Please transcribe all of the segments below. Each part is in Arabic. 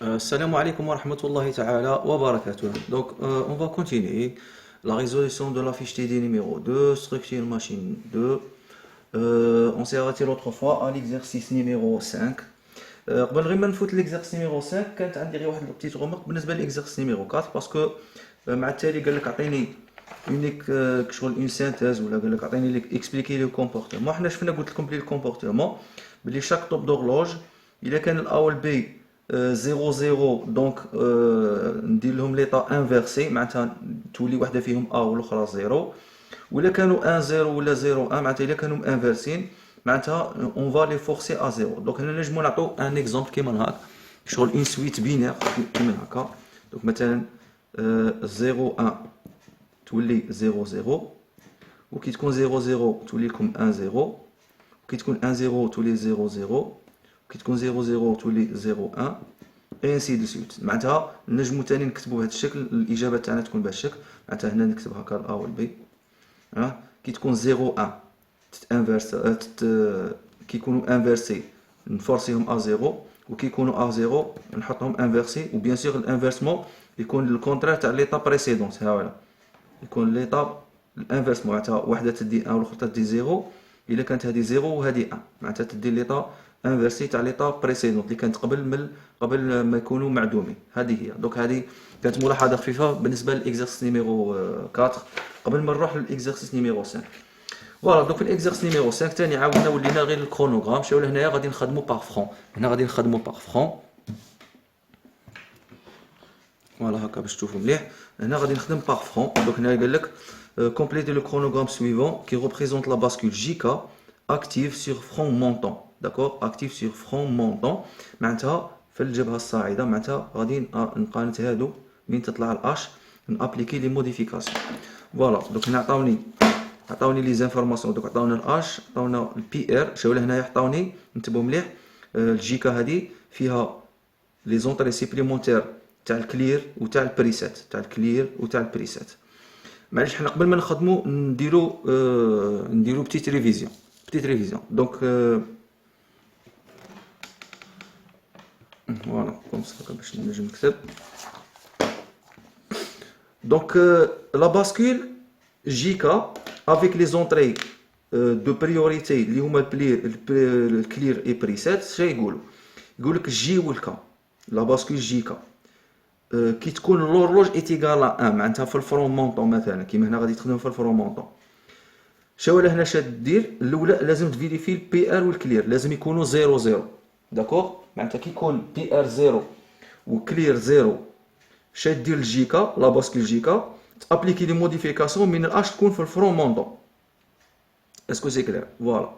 Salam alaikum wa rahmatullahi ta'ala wa barakatuh. Donc, on va continuer la résolution de la fiche TD numéro 2, structure machine 2. On s'est arrêté l'autre fois à l'exercice numéro 5. قبل غير ما نفوت l'exercice numéro 5 كانت عندي غير واحد البتيت رومارك بالنسبه لl'exercice numéro 4 باسكو مع التالي قال لك اعطيني اونيك شغل اون سينتيز ولا قال لك اعطيني لك اكسبليكي لو كومبورتمون. حنا شفنا قلت لكم بلي الكومبورتمون بلي شاك طوب دورلوج الا كان الاول بي 0 0 دونك ندير لهم ليطا انفيرسي معناتها تولي واحده فيهم ا والاخرى 0. ولا كانوا 1 0 ولا 0 1 معناتها الا كانوا انفيرسين معناتها اون فا لي فورسي ا 0. دونك هنا نجمو نعطيو ان اكزومبل كيما هاك شغل اون سويت بينير كيما هكا. دونك مثلا 0 1 تولي 0 0، وكي تكون 0 0 تولي لكم 1 0، وكي تكون 1 0 تولي 0 0، وكي تكون 0 0 تولي 0 1 اي انسي دو سويت. معناتها نجمو تاني نكتبو بهذا الشكل، الاجابه تاعنا تكون بهذا الشكل. معناتها هنا نكتب هكا الا والبي. كي تكون 0 1 تتانفيرس كي يكونوا انفيرسي نفورسيهم ا 0، وكي يكونوا ا 0 نحطهم انفيرسي. وبيان سور الانفيرسمون يكون الكونترير تاع ليطا بريسيدونت. ها ولا يكون ليطا الانفيرسمون معناتها واحده تدي 1 والاخرى تدي 0. الا كانت هذه 0 وهذه 1 معناتها تدي ليطا انفيرسي تاع ليطا بريسيدونت اللي كانت قبل ما يكونوا معدومين. هذه هي. دونك هذه كانت ملاحظه خفيفه بالنسبه للاكزرسيس نيميرو 4 قبل ما نروح للاكزرسيس نيميرو 5. فوالا دونك في الاكزرسيس نيميرو 5 ثاني عاودنا ولينا غير الكرونوغرام. مشاو لهنايا غادي نخدموا باغ فرون. هنا غادي نخدموا باغ فرون. فوالا هكا باش تشوفوا مليح. هنا غادي نخدم باغ فرون. دونك هنا قال لك compléter le chronogramme suivant qui représente la bascule JK active sur front montant. D'accord, active sur front montant معناتها في الجبهه الصاعده. معناتها غادي نقارن هادو من تطلع الاش نابليكي لي موديفيكاسيون. فوالا دوك هنا عطاوني لي زانفورماسيون. دوك عطاونا الاش، عطاونا البي ار. شاو لهنايا عطاوني انتبهوا مليح الجيكا هادي فيها لي زونطري سيبليمونتير تاع الكلير وتاع البريسيت، تاع الكلير وتاع البريسيت. معليش حنا قبل ما نخدمو نديرو بتيت ريفيزيون. دونك فوالا كوم سا باش نجم نكتب. دونك لا باسكول جيكا افيك لي زونطري دو بريوريتي اللي هما الكلير اي بريسيت. شنو يقولك جي والكا لا باسكول جيكا كي تكون لورلوج ايتيغال 1 معناتها في الفرون مونطون مثلا كيما هنا غادي تخدم في الفرون مونطون. شاو هنا شاد دير الاولى لازم تفيريفي البي ار والكلير لازم يكونوا 0 0. داكوغ معناتها كي يكون بي ار 0 وكلير 0 شاد دير الجيكا لا باسكول جيكا تابليكي لي موديفيكاسيون من الاش تكون في الفرون مونطون. اسكو سي كلير؟ فوالا.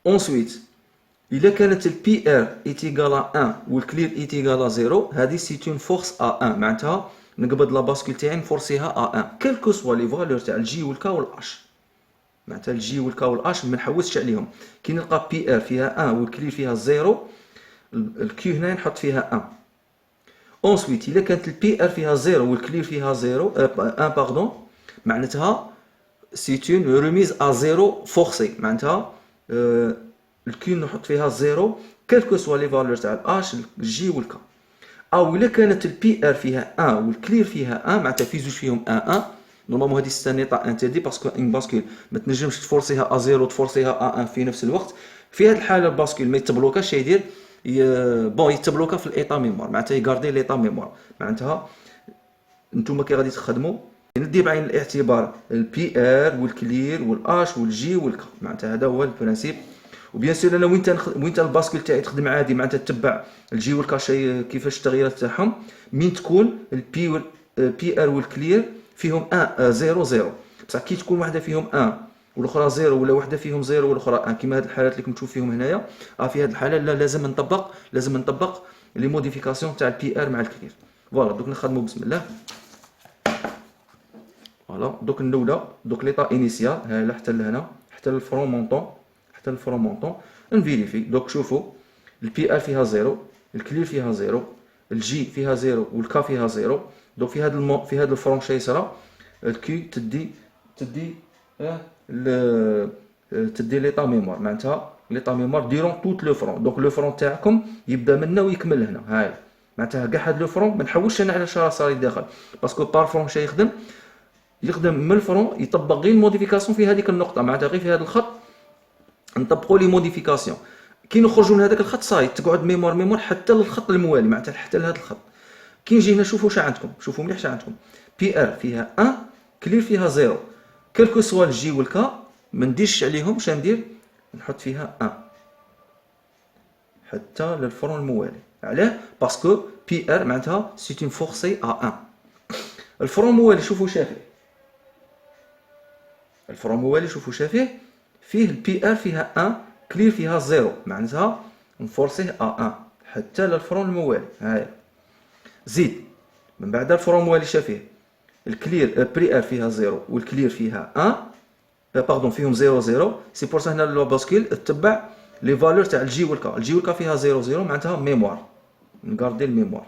اونسويت إلا كانت البي ار ايتيغال 1 والكلير ايتيغال 0 هذه سي اون فورس ا 1 معناتها نقبض لا باسكول تاعي نفورسيها ا 1 كيلكو سوا لي فالور تاع الجي والكا والاش. معناتها الجي والكا والاش ما نحوسش عليهم. كي نلقى بي ار فيها 1 والكلير فيها 0 الكيو هنا نحط فيها 1. اونسويت إلا كانت البي ار فيها 0 والكلير فيها 0 1 باردون معناتها سي اون ريميز ا 0 فورسي. معناتها الكي نحط فيها 0 كالكو سوا لي فالور تاع الاش الجي والكا. او الا كانت البي ار فيها 1 والكلير فيها 1 معناتها في زوج فيهم 1 1 نورمالمون هذه سي نيطا انتردي باسكو ان باسكول ما تنجمش تفورسيها ا 0 وتفورسيها ا 1 في نفس الوقت. في هذه الحاله الباسكول ما يتبلوكاش يدير بون يتبلوكا في الايطا ميموار معناتها يغاردي ليطا ميموار. معناتها نتوما كي غادي تخدموا ندي بعين الاعتبار البي ار والكلير والاش والجي والكا. معناتها هذا هو البرانسيب. وبيان سور انا وين الباسكول تاعي تخدم عادي معناتها تتبع الجي والكاشي كيفاش التغييرات تاعهم من تكون البي ار والكلير فيهم 1 0 0. بصح كي تكون واحده فيهم 1 والاخرى 0 ولا واحده فيهم 0 والاخرى 1 كيما هاد الحالات اللي كنتو فيهم هنايا في هاد الحاله لا لازم نطبق لي موديفيكاسيون تاع البي ار مع الكلير. فوالا دوك نخدموا بسم الله. فوالا دوك الاولى دوك ليطا انيسيال ها حتى لهنا حتى للفرون مونطون نفيريفي. دوك شوفوا البي ار فيها 0 الكلير فيها 0 الجي فيها 0 والكا فيها 0. دوك في هذا الفرون شيسرا الكي تدي ليطا ميموار. معناتها ليطا ميموار ديرون توت لو فرون. دونك لو فرون تاعكم يبدا من هنا ويكمل هنا. هاي معناتها كاع هاد لو فرون ما نحوسش انا على شرا صار داخل، باسكو بار فرون شي يخدم من الفرون يطبق غير الموديفيكاسيون في هذيك النقطه، معناتها غير في هذا الخط نطبقوا لي موديفيكاسيون. كي نخرجوا من هذاك الخط صاي تقعد ميموار حتى للخط الموالي، معناتها حتى لهذا الخط. كي نجي هنا شوفوا شا عندكم، شوفوا مليح شا عندكم، بي ار فيها 1 كلير فيها 0، كلكو سوا الجي والكا ما نديرش عليهم، شا ندير نحط فيها 1 حتى للفرون الموالي. علاه؟ باسكو بي ار معناتها سي اون فورسي ا 1. الفرون الموالي شوفوا شا فيه، الفرون الموالي شوفوا شا فيه البي ار فيها 1 كلير فيها 0، معناتها نفورسيه ا 1 حتى للفرون الموالي. هاي زيد من بعد الفرون الموالي شا فيه الكلير بري ار فيها 0 والكلير فيها 1 باردون فيهم 0 0. سي بور سا هنا لو باسكيل تتبع لي فالور تاع الجي والكا، الجي والكا فيها 0 0 معناتها ميموار، نغاردي الميموار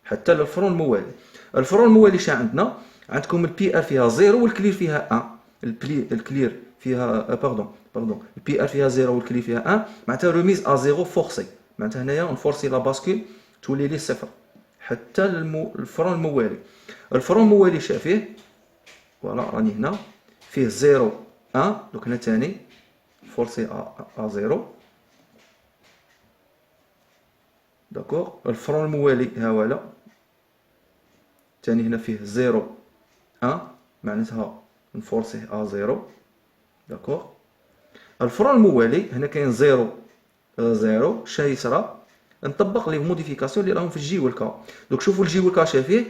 حتى للفرون الموالي. الفرون الموالي شا عندنا؟ عندكم البي ار فيها 0 والكلير فيها 1، الكلير فيها باردون البي ار فيها 0 والكلير فيها 1 معناتها روميز ا 0 فورسي، معناتها هنايا نفورسي لا باسكيل تولي لي صفر حتى الفرون الموالي. الفرون الموالي شا فيه فوالا راني هنا فيه 0 1، دوك هنا تاني فورسي ا 0 داكوغ. الفرون الموالي ها هو لا تاني هنا فيه 0 1 معناتها نفورسيه ا 0 داكوغ. الفرون الموالي هنا كاين 0 0 شا يصرى نطبق لي موديفيكاسيون اللي راهم في الجي والكا. دوك شوفوا الجي والكا شا فيه،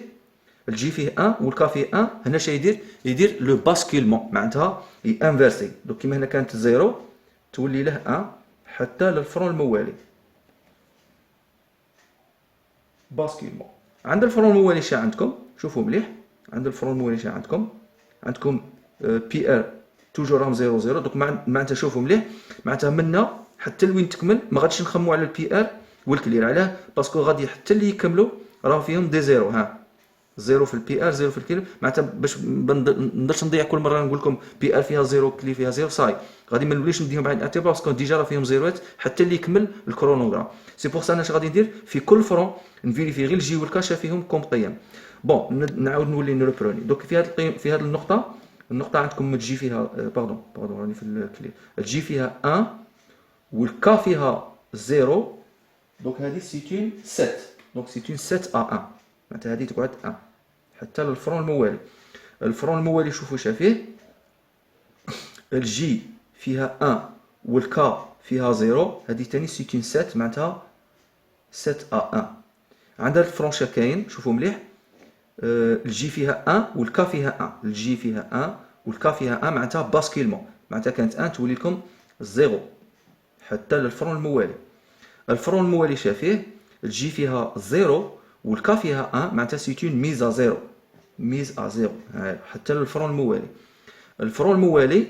الجي فيه 1 والكا فيه 1، هنا شا يدير لو باسكيلمون معناتها يانفيرسي. دوك كيما هنا كانت 0 تولي له 1 حتى للفرون الموالي باسكيلمون. عند الفرون الموالي شا عندكم؟ شوفوا مليح، عند الفرون الموالي شا عندكم بي ار توجور راهم 0 0. دوك معناتها شوفوا مليح، معناتها منا حتى لوين تكمل ما غاديش نخمو على البي ار والكلير. علاه؟ باسكو غادي حتى اللي يكملوا راه فيهم دي 0. ها 0 في البي ار 0 في الكلير، معناتها باش نقدرش نضيع كل مره نقول لكم بي ار فيها 0 كلير فيها 0 صاي غادي ما نوليش نديهم بعين الاعتبار باسكو ديجا راه فيهم زيروات حتى اللي يكمل الكرونوغرام. سي بور سا انا اش غادي ندير في كل فرون نفيريفي غير الجي والكاشا فيهم كوم قيم. بون نعاود نولي نربروني. دوك في هذه القيم في هذه النقطه عندكم تجي فيها باردون راني في الكلير، تجي فيها 1 والكا فيها 0. دونك هذه سيتون 7، دونك سيتون 7 ا 1 معناتها هذه تقعد 1 حتى للفرون الموالي. الفرون الموالي شوفوا شا فيه الجي فيها 1 والكا فيها 0، هذه ثاني سيتون 7 معناتها 7 ا 1. عند هاد الفرون شا كاين شوفوا مليح الجي فيها 1 والكا فيها 1، الجي فيها 1 والكا فيها 1 معناتها باسكيلمون، معناتها كانت 1 تولي لكم 0 حتى للفرون الموالي. الفرون الموالي شا فيه الجي فيها 0 والكا فيها 1 معناتها سيتون ميز ا 0، ميز ا 0 حتى للفرون الموالي. الفرون الموالي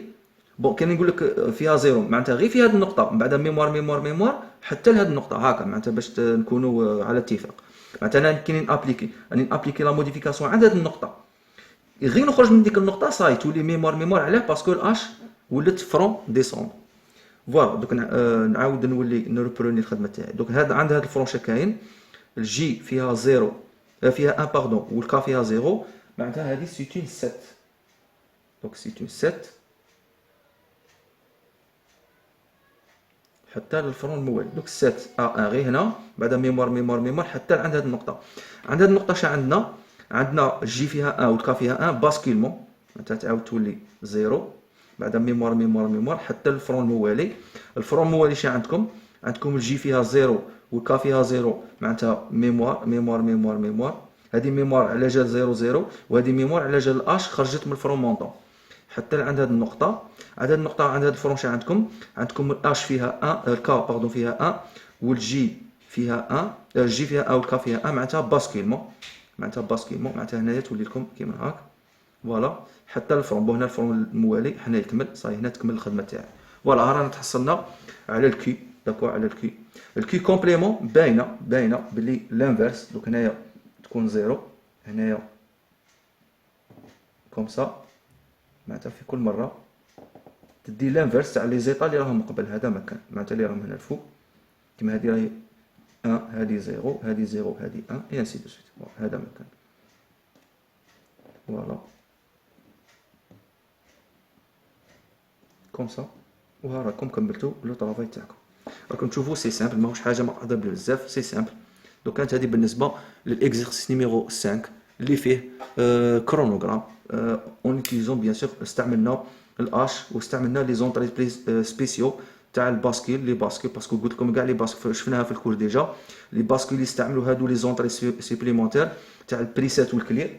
بون كان نقول لك فيها 0 معناتها غير في هذه النقطه من بعد ميموار حتى لهذه النقطه هكا، معناتها باش نكونوا على اتفاق. معناتها انا كي نابليكي لا موديفيكاسيون عند هذه النقطه غير نخرج من ديك النقطه صاي تولي ميموار. علاه؟ باسكو الاش ولات فرون ديسومبر. فوالا دوك نعاود نولي نربروني الخدمه تاعي. دوك هذا عند هذا الفرون شا كاين الجي فيها 0 فيها 1 باردون والكا فيها 0 معناتها هذه سيتون 7. دونك سيتون 7 حتى للفرون الموالي. دوك 7 ا غير هنا بعد ميموار حتى عند هذه النقطه. عند هذه النقطه شا عندنا الجي فيها 1 والكا فيها 1 باسكيلمون معناتها تعاود تولي 0 بعد ميموار حتى للفرون الموالي. الفرون الموالي شا عندكم الجي فيها 0 والكا فيها 0 معناتها ميموار. هذه ميموار على جال 0 0 وهذه ميموار على جال الاش خرجت من الفرون مونطون حتى عند هذه النقطه. عند هذه الفرون شا عندكم الاش فيها 1 الكا باردون فيها 1 والجي فيها 1 الجي فيها 1 والكا فيها 1 معناتها باسكيلمون معناتها هنايا تولي لكم كيما هاك. فوالا حتى الفرون هنا الفرون الموالي حنا يكمل صاي هنا تكمل الخدمه تاعي. فوالا رانا تحصلنا على الكي داكو على الكي كومبليمون باينه بلي لانفيرس. دوك هنايا تكون 0 هنايا كوم سا معناتها في كل مره تدي لانفيرس تاع لي زيطا اللي راهم قبل هذا مكان معناتها اللي راهم هنا الفوق كيما هذه راهي 1 هذه 0 هذه 0 هذه 1 et ainsi de suite. هذا مكان فوالا كوم سا. وها راكم كملتوا لو طرافاي تاعكم. راكم تشوفوا سي سامبل ماهوش حاجه معقده بزاف سي سامبل. دونك كانت هذه بالنسبه للاكزرسيس نيميرو 5 اللي فيه كرونوغرام اون يوتيليزون بيان سور. استعملنا الاش واستعملنا لي زونطري سبيسيو تاع الباسكيل لي باسكيل باسكو قلت لكم كاع لي باسكيل شفناها في الكور ديجا. لي باسكيل يستعملوا هادو لي زونطري سيبليمونتير تاع البريسيت والكلير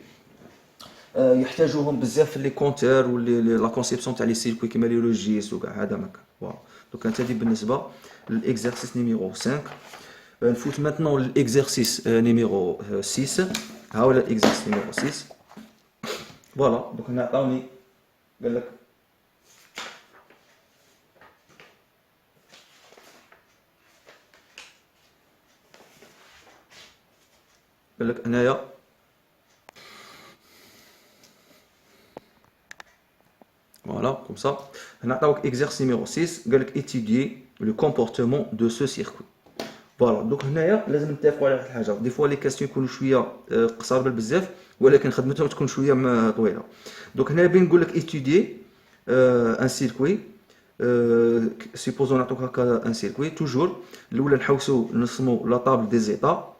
يحتاجوهم بزاف في لي كونتور ولي لا كونسيبسيون تاع لي سيركوي كيما لي لوجيس وكاع هذا مكان. فوالا دونك كانت هذه بالنسبه للاكزرسيس نيميرو 5. نفوت ماتنون للاكزرسيس نيميرو 6. ها هو الاكزرسيس نيميرو 6. فوالا دونك هنا عطاوني قال لك هنايا voilà comme ça. هنا عطاوك exercice numéro 6 قال لك étudier le comportement de ce circuit. فوالا دوك هنايا لازم نتفقوا على واحد الحاجه. دي فوا لي كاستيون يكونوا شويه قصار بزاف ولكن خدمتهم تكون شويه طويله. دوك هنايا بين نقول لك étudier ان سيركوي. سيبوزون نعطوك هكا ان سيركوي توجور الاولى نحوسوا نرسموا لا طابل دي زيتا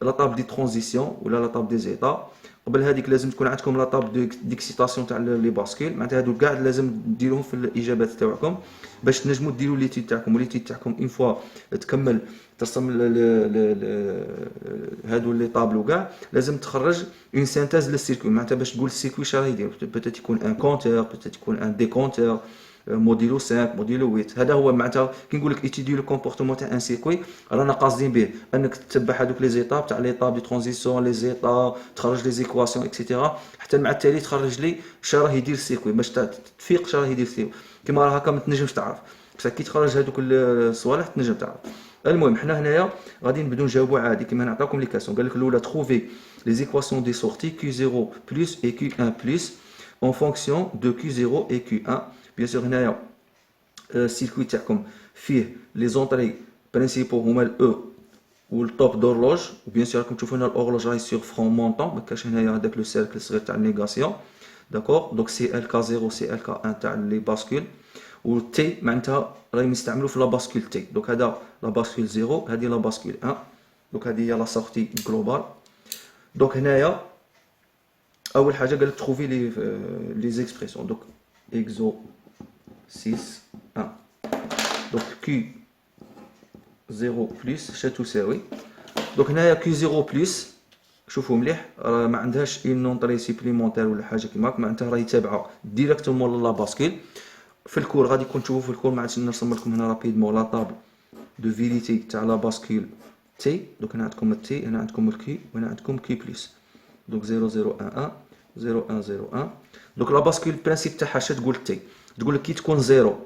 لا طابل دي ترانزيسيون ولا لا طابل دي زيتا. قبل هذيك لازم تكون عندكم لا طابل ديكسيتاسيون تاع لي باسكيل. معناتها هادو كاع لازم ديروهم في الاجابات تاعكم باش تنجموا ديروا ليتيد تاعكم. وليتيد تاعكم اون فوا تكمل ترسم هادو لي طابلو كاع لازم تخرج اون سينتاز للسيركوي. معناتها باش تقول السيركوي شراه يدير بوتيت يكون ان كونتور بوتيت يكون ان ديكونتور موديلو 5 موديلو 8. هذا هو معناتها كي نقول لك ايتيدي لو كومبورتمون تاع ان سيركوي رانا قاصدين به انك تتبع هذوك لي زيتاب تاع لي طاب دي ترانزيسيون لي زيتا تخرج لي زيكواسيون اكسيتيرا حتى مع التالي تخرج لي شراه يدير السيركوي باش تفيق شراه يدير السيركوي. كيما راه هكا ما تنجمش تعرف بصح كي تخرج هذوك الصوالح تنجم تعرف. المهم حنا هنايا غادي نبداو نجاوبوا عادي كيما نعطيكم لي كاسيون. قال لك الاولى تروفي لي زيكواسيون دي سورتي Q0 plus et Q1 plus en fonction de Q0 et Q1. bien sûr هنايا السيركوي تاعكم فيه لي زونطري برينسيبو هما الاو والطوب دورلوج. وبيان سور راكم تشوفوا هنا الاورلوج راهي سيغ فرون مونطون ما كاش هنايا هذاك لو سيركل الصغير تاع النيغاسيون. داكور دونك سي ال كا 0 سي ال كا 1 تاع لي باسكول والتي معناتها راهي يستعملوا في لا باسكول تي. دونك هذا لا باسكول 0 هذه لا باسكول 1. دونك هذه هي لا سورتي جلوبال. دونك هنايا اول حاجه قال لك تروفي لي زيكسبريسيون. دونك اكزو 6 1 دونك Q 0 بلس شا تساوي. دونك هنايا Q 0 بلس شوفوا مليح راه ما عندهاش اون نونطري سيبليمونتير ولا حاجه كيما هاك معناتها راهي تابعه ديريكتومون لا باسكيل. في الكور غادي يكون تشوفوا في الكور ما عادش نرسم لكم هنا رابيدمون لا طابل دو فيريتي تاع لا باسكيل تي. دونك هنا عندكم التي هنا عندكم الكي وهنا عندكم كي بلس. دونك 0 0 1 1 0 1 0 1. دونك لا باسكيل البرانسيب تاعها اش تقول تي تقول لك كي تكون 0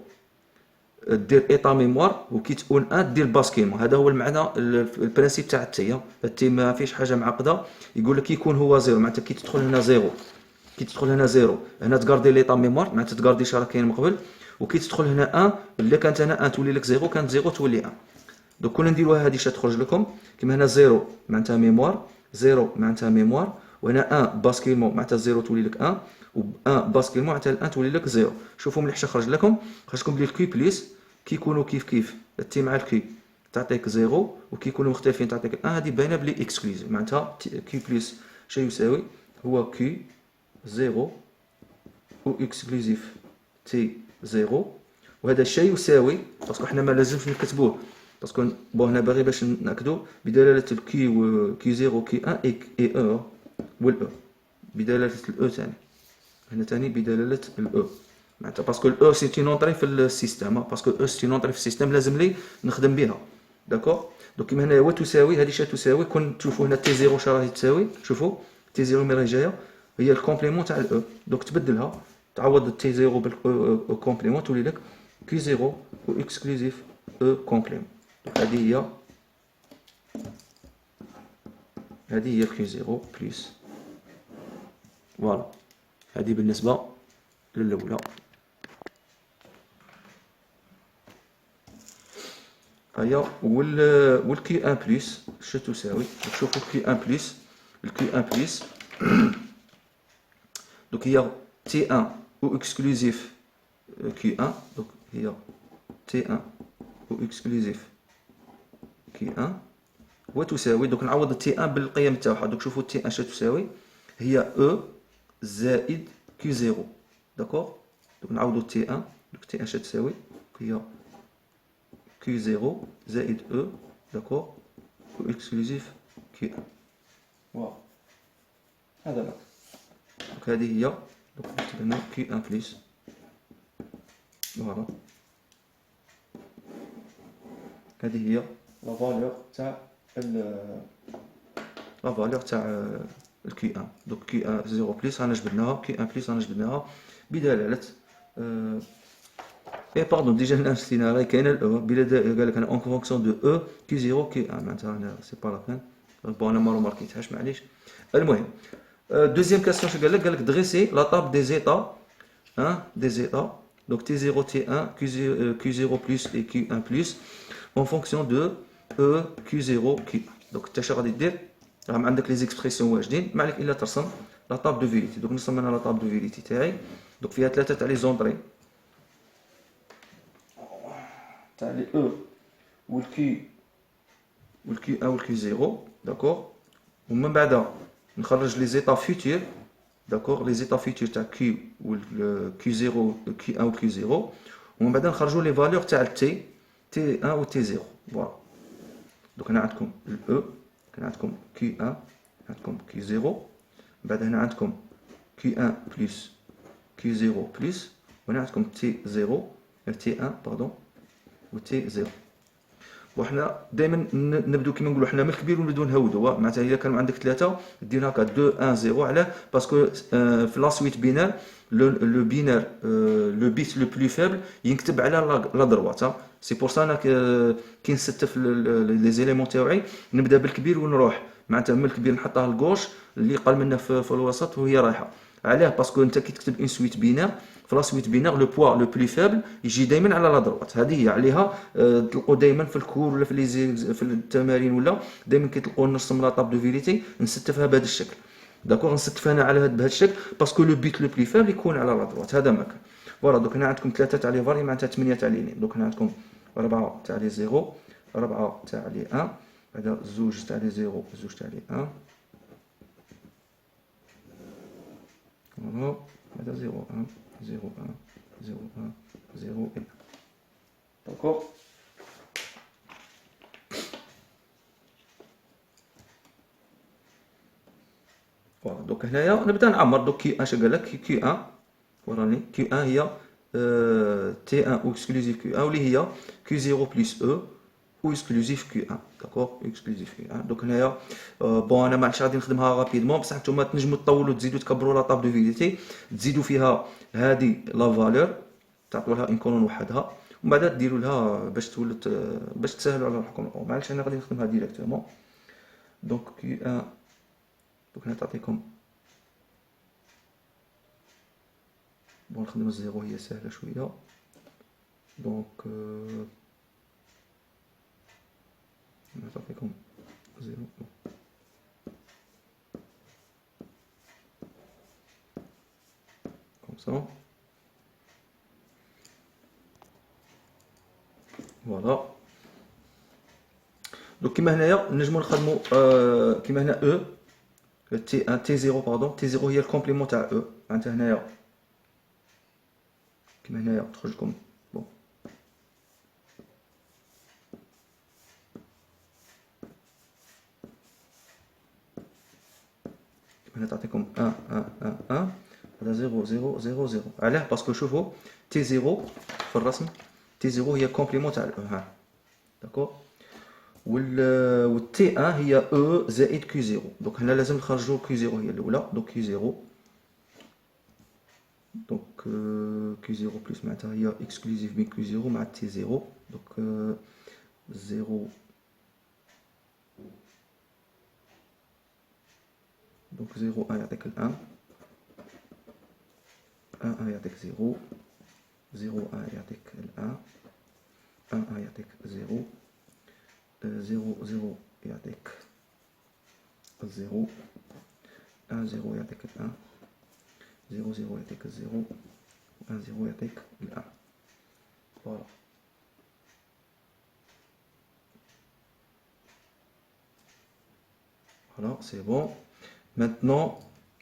دير ايطا ميموار وكي تكون 1 دير باسكيلمون. هذا هو المعنى البرانسيب تاع التي. التي ما فيش حاجه معقده. يقول لك كي يكون هو 0 معناتها كي تدخل هنا 0 كي تدخل هنا 0 هنا تغاردي ليطا ميموار معناتها تغاردي شرا كاين من قبل. وكي تدخل هنا 1 الا كانت هنا 1 تولي لك 0 كانت 0 تولي 1. دوك كون نديروها هذه تخرج لكم كيما هنا 0 معناتها ميموار 0 معناتها ميموار وهنا 1 باسكيلمون معناتها 0 تولي لك 1 و 1 باسكيلمون معناتها 1 تولي لك 0. شوفوا مليح خرج لكم بلي الكي بليس كي يكونوا كيف كيف التي مع الكي تعطيك 0 وكي يكونوا مختلفين تعطيك 1. هذه باينه بلي اكسكلوزيف معناتها كي بليس شي يساوي هو كي 0 و اكسكلوزيف تي 0. وهذا الشيء يساوي باسكو حنا ما لازمش نكتبوه باسكو بون هنا باغي باش ناكدو بدلاله الكي و كي 0 كي 1 اي او والاو بدلاله الاو ثاني هنا ثاني بدلاله الاو معناتها باسكو الاو سي نونطري في السيستم باسكو الاو سي نونطري في السيستم لازم لي نخدم بها. داكور دونك كيما هنا هو تساوي هذه شا تساوي كون تشوفوا هنا تي 0 شا راهي تساوي شوفوا تي 0 مي راهي جايه هي الكومبليمون تاع الاو. دونك تبدلها تعوض تي 0 بالكومبليمون تولي لك كي 0 و اكسكلوزيف او كومبليمون. هذه هي كي 0 بلس. فوالا هذه بالنسبه للاولى. هيا والكي ان بلس اش تساوي. شوفوا كي ان بلس الكي ان بلس دونك هي تي ان او اكسكلوزيف كي ان. دونك هي تي ان او اكسكلوزيف كي ان وتساوي. دونك نعوض تي ان بالقيم تاعها. دونك شوفوا تي ان اش تساوي هي او زائد كي زيرو. داكوغ دونك نعوضوا تي ان. دونك تي ان اش تساوي هي كي زيرو زائد او داكوغ او اكسكلوزيف كي ان. واو هذا لا. دونك هذه هي. دونك نكتب هنا كي ان بلس فوالا. هذه هي لا فالور تاع لا فالور تاع الكي ان. دونك كي ان زيرو بلس رانا جبدناها، كي ان بلس رانا جبدناها بدلالة اي باردون ديجا هنا نسينا راهي كاينه الاو قال لك انا اون فونكسيون دو او كي زيرو كي ان معناتها انا سي با لا بان بون انا ما روماركيتهاش معليش. المهم دوزيام كاستيون شنو قال لك دريسي لا طاب دي زيتا des états, donc T0, T1, Q0 plus et Q1 plus, en fonction de E, Q0, Q1. Donc tu as dit les expressions واجدين ما عليك الا ترسم لا طاب دو فيريتي. دونك نرسم انا لا طاب دو فيريتي تاعي. دونك فيها ثلاثه تاع لي زونطري تاع لي او والكي 1 والكي 0 داكوغ. ومن بعد نخرج لي زيتا فيتور داكوغ لي زيتا فيتور تاع كي كي 0 كي 1 وكي 0. ومن بعد نخرجوا لي فالور تاع تي 1 و تي 0 فوالا. دوك هنا عندكم الاو هنا عندكم كي 1 عندكم كي 0 بعد هنا عندكم كي 1 بلس كي 0 بلس وهنا عندكم تي 0 تي 1 باردون و تي 0. وحنا دائما نبدو كيما نقولوا حنا من الكبير ونبدو نهودوا معناتها الا كانوا عندك ثلاثه دير هكا 2 1 0 علاه باسكو في لا سويت بينار لو بينار لو بيت لو بلو فيبل ينكتب على لا دروات. سي بور سا انا كي نستف لي زيليمون تاوعي نبدا بالكبير ونروح معناتها من الكبير نحطها للغوش اللي قال منه في الوسط وهي رايحه. علاه باسكو انت كي تكتب اون سويت بينار في لا سويت بينار لو بوا لو بلو فيبل يجي دائما على لا دروات. هذه هي عليها تلقوا دائما في الكور ولا في التمارين ولا دائما كي تلقوا نرسم لا طاب دو فيريتي نستفها بهذا الشكل. داكوغ نستفها انا على بهذا الشكل باسكو لو بيت لو بلو فيبل يكون على لا دروات. هذا ما كان فوالا. دوك هنا عندكم ثلاثه تاع لي فاري معناتها 8 تاع لي لين. دوك هنا عندكم 4 تاع لي 0 4 تاع لي 1 هذا زوج تاع لي 0 زوج تاع لي 1 فوالا. هذا 0 1 0 1 0 1 0 1 داكوغ. فوالا دوك هنايا نبدا نعمر. دوك كي اش قال لك كي 1 وراني كي 1 هي تي 1 او اكسكلوزيف كي 1 واللي هي كي 0 بلس او او اكسكلوزيف كي 1 داكوغ اكسكلوزيف كي 1. دوك هنايا بون انا ما عادش غادي نخدمها رابيدمون بصح نتوما تنجموا تطولوا تزيدوا تكبروا لا طاب دو فيريتي تزيدوا فيها هذه لا فالور تعطوا لها ان كولون وحدها ومن بعد ديروا لها باش تولد باش تسهلوا على روحكم. معليش انا غادي نخدمها ديريكتومون. دونك كي 1 دوك هنا تعطيكم بون نخدم الزيرو هي سهله شويه. دونك نعطيكم زيرو كوم سا فوالا. دونك كيما هنايا نجمو نخدمو كيما هنا او تي 1 تي 0 باردون تي 0 هي الكومبليمون تاع او معناتها هنايا كيما هنايا تخرج لكم بون كيما هنا تعطيكم 1 1 1 1 هذا 0 0 0 0. علاه باسكو شوفوا تي 0 في الرسم تي 0 هي كومبليمون تاع الاو ها داكور. والتي 1 هي او زائد كي 0. دونك هنا لازم نخرجوا كي 0 هي الاولى. دونك كي 0 دونك كي 0 بلس معناتها هي اكسكلوزيف بين كي 0 مع تي 0. دونك 0 دونك 0 1 يعطيك 1 1 1 يعطيك 0 0 1 يعطيك 1 1 1 يعطيك 0 0 0 يعطيك 0 1 0 يعطيك 1 0 0 يعطيك 0 1 0 يعطيك 1. Voilà. Voilà, c'est bon. Maintenant,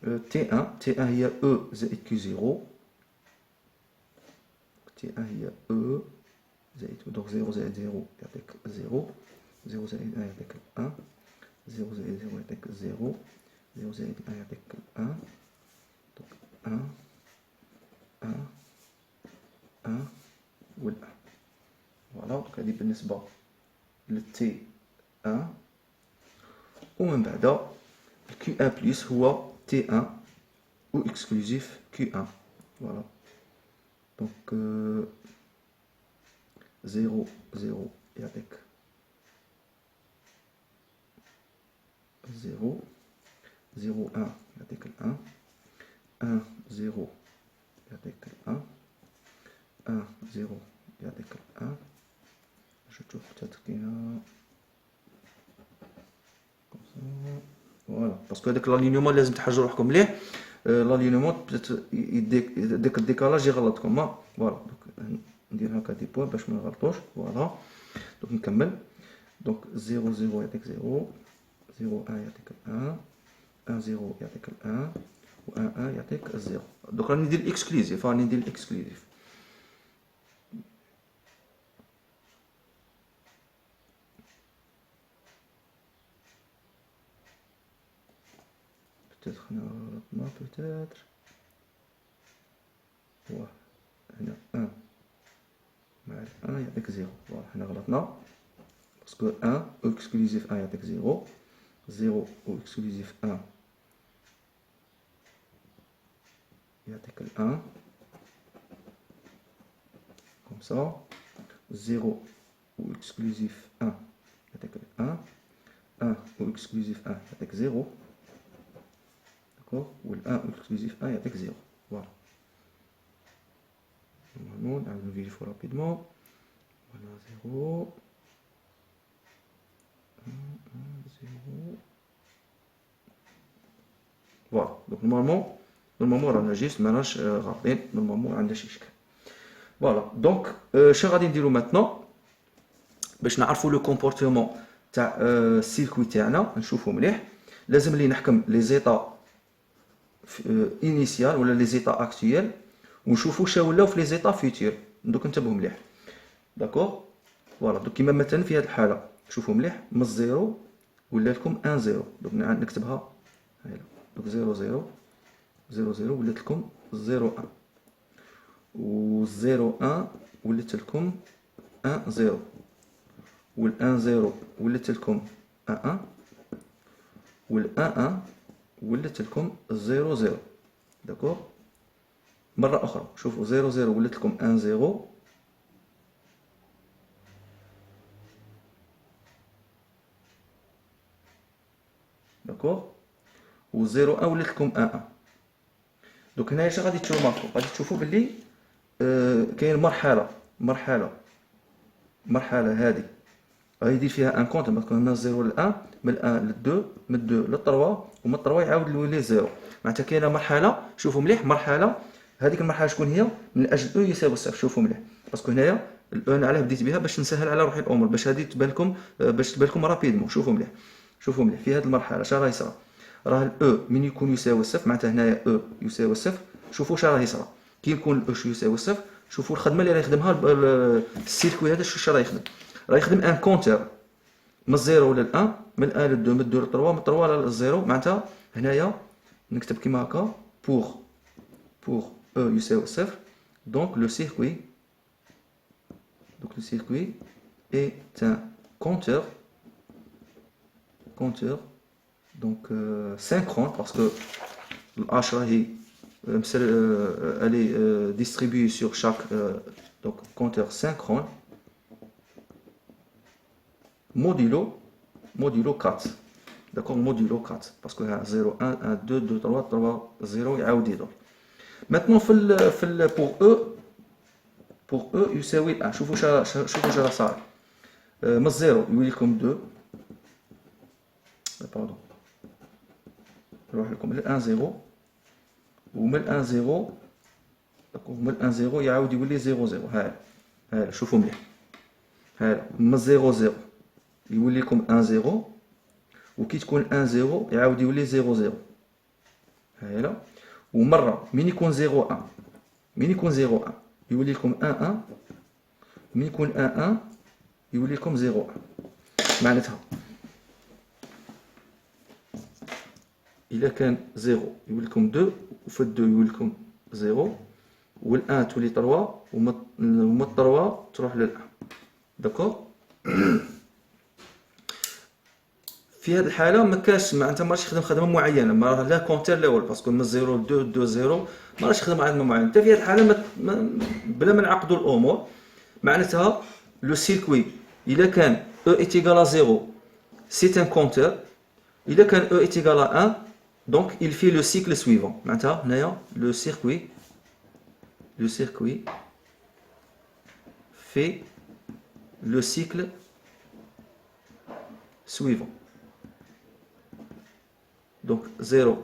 T1 il y a E زائد Q0. T1 il y a E زائد, donc 0 زائد 0 يعطيك 0 0 زائد 1 يعطيك 1 0 زائد 0 يعطيك 0 0 زائد 1 يعطيك 1 donc 1 1 1 وال 1. فوالا دونك هادي بالنسبة للتي 1. ومن بعد Q1 بلس هو T1 و اكسكلوزيف Q1. فوالا دونك 0 0 يعطيك 0 0 1 يعطيك 1 1 0 يعطيك 1 1 0 يعطيك 1. je trouve peut-être qu'il y a comme ça. Voilà parce que هذاك l'alignement لازم تحرجوا روحكم مليح. l'alignement peut-être داك الديكالاج يغلطكم. فوالا دونك ندير هكا دي بوين باش ما نغلطوش. فوالا دونك نكمل. دونك 0 0 يعطيك 0 0 1 يعطيك 1 1 0 يعطيك 1 و 1 1 يعطيك 0. دونك راني ندير الاكسكلوزيف. راني ندير الاكسكلوزيف. peut-être هنا غلطنا peut-être. واه هنا 1 مع 1 يعطيك 0. فوالا هنا غلطنا باسكو 1 او اكسكلوزيف 1 يعطيك 0 0 او اكسكلوزيف 1 يعطيك 1 comme ça 0 ou exclusif 1 يعطيك 1 1 ou exclusif 1 يعطيك 0 d'accord ou 1 ou exclusif 1 يعطيك 0. voilà normalement on va vérifier rapidement. voilà 0 1 1 0. voilà donc normalement رانا جيست ماناش غالطين. normalement ما عندناش اشكال. فوالا دونك شنو غادي نديرو ماتنون باش نعرفوا لو كومبورتمون تاع السيركوي تاعنا نشوفو مليح. لازم لي نحكم لي زيتا انيسيال ولا لي زيتا اكطويل ونشوفو شا ولاو في لي زيتا فيتور. دوك انتبهوا مليح داكور. فوالا دوك كيما مثلا في هذه الحاله شوفوا مليح من الزيرو ولا لكم 1 0. دوك نكتبها هايلا دوك 0 0 0 0 ولات لكم 0 1 و 0 1 ولات لكم 1 0 وال 1 0 ولات لكم 1 1 وال 1 1 ولات لكم 0 0 داكور. مره اخرى شوفوا 0 0 ولات لكم 1 0 داكور و 0 1 ولات لكم 1 1. دوك هنايا اش غادي تشوفوا؟ غادي تشوفوا باللي كاين مرحله هذه غادي يدير فيها ان كونت مثلا من 0 ل 1 من 1 ل 2 من 2 ل 3 ومن 3 يعاود لولي 0. معناتها كاينه مرحله شوفوا مليح مرحله هذيك المرحله شكون هي من اجل او يساوي صفر. شوفوا مليح باسكو هنايا انا علاه بديت بها باش نسهل على روحي الامور باش هذه تبان لكم رابيدمون. شوفوا مليح في هذه المرحله اش راه يصرى. راه الاو من يكون يساوي صفر معناتها هنايا او يساوي صفر. شوفوا اش راه يصرى كي يكون الاو يساوي صفر. شوفوا الخدمه اللي راه يخدمها السيركوي هذا شو راه يخدم. راه يخدم ان كونتور من 0 لل 1 من 1 لل 2 من 2 لل 3 من 3 لل 0. معناتها هنايا نكتب كيما هكا pour E يساوي صفر. donc le circuit est un compteur donc synchrone parce que H elle est distribuée sur chaque donc compteur synchrone modulo 4 d'accord modulo 4 parce que 0 1 1 2 2 3 3 0 يعاود يدور. maintenant pour E يساوي 1. شوفوا اش راه صار. من الزيرو يولي لكم 2 باردون نروح لكم ل 1 0 ومن 1 0 من 1 0 يعاود يولي 0 0 ها شوفوا مليح ها من 0 0 يولي لكم 1 0 وكي تكون 1 0 يعاود يولي 0 0 هايله ومره من يكون 0 1 من يكون 0 1 يولي لكم 1 1 من يكون 1 1 يولي لكم 0 1 معناتها إلا كان 0 يولي لكم 2 وفي 2 يولي لكم 0 وال1 تولي 3 ومن 3 تروح لل1 داكور. في هذه الحاله ما كاش معناتها ما راهش يخدم خدمه معينه ما راه لا كونتير لا والو باسكو من 0 ل 2 2 0 ما راهش يخدم خدمه معينه. حتى في هذه الحاله بلا ما نعقدوا الامور معناتها لو سيركوي الا كان او est égal à 0 c'est un compteur الا كان او est égal à 1 donc il fait le cycle suivant معناتها هنايا le circuit fait le cycle suivant. Donc 0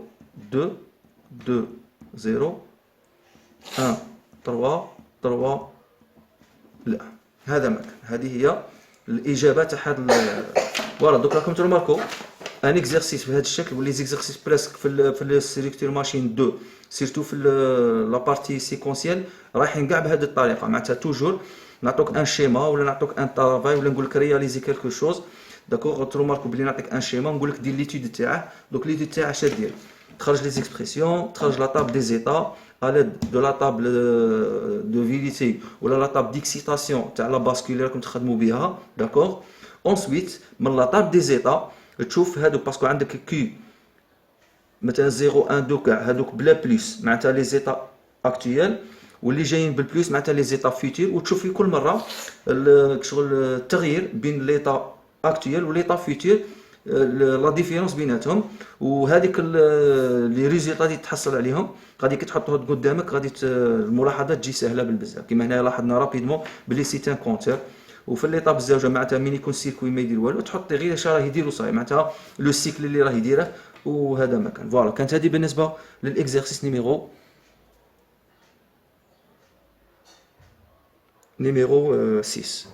2 2 0 1 3 3 لا هذا مكان. هذه هي الاجابه تاع هذا فوالا. دوك راكم ترماركو ان اكزرسيس بهذا الشكل ولي زيكزرسيس بريسك في السيليكتور ماشين 2 سيرتو في لا بارتي سيكونسيال رايحين كاع بهذه الطريقه معناتها توجور نعطوك ان شيما ولا نعطوك ان طرافاي ولا نقول لك رياليزي كالكو شوز داكوغ. تروماركو بلي نعطيك ان شيما نقول لك دير ليتود تاعه. دوك ليتود تاعه اش دير تخرج لي زيكسبرسيون تخرج لا طاب دي زيتا à l'aide de la table de vérité ou la table d'excitation تاع لا باسكولير راكم تخدموا بها داكوغ. ensuite من لا table des états تشوف هادوك باسكو عندك كي مثلا 0 1 2 كاع هادوك بلا بلس معناتها لي زيتا اكطويل واللي جايين بالبلس معناتها لي زيتا فيتور وتشوف في كل مره شغل التغيير بين ليطا اكطويل وليطا فيتور لا ديفيرونس بيناتهم. وهذيك لي ريزولطا اللي تحصل عليهم غادي كي تحطوها قدامك غادي الملاحظه تجي سهله بالبزاف. كما هنا لاحظنا رابيدمون بلي سيت ان كونتور. وفي ليطاب الزوجه معناتها من يكون السيركوي ما يدير والو تحط غير اش راه يدير وصاي معناتها لو سيكل اللي راه يديره وهذا مكان. فوالا كانت هذه بالنسبه للاكزرسيس نيميرو 6.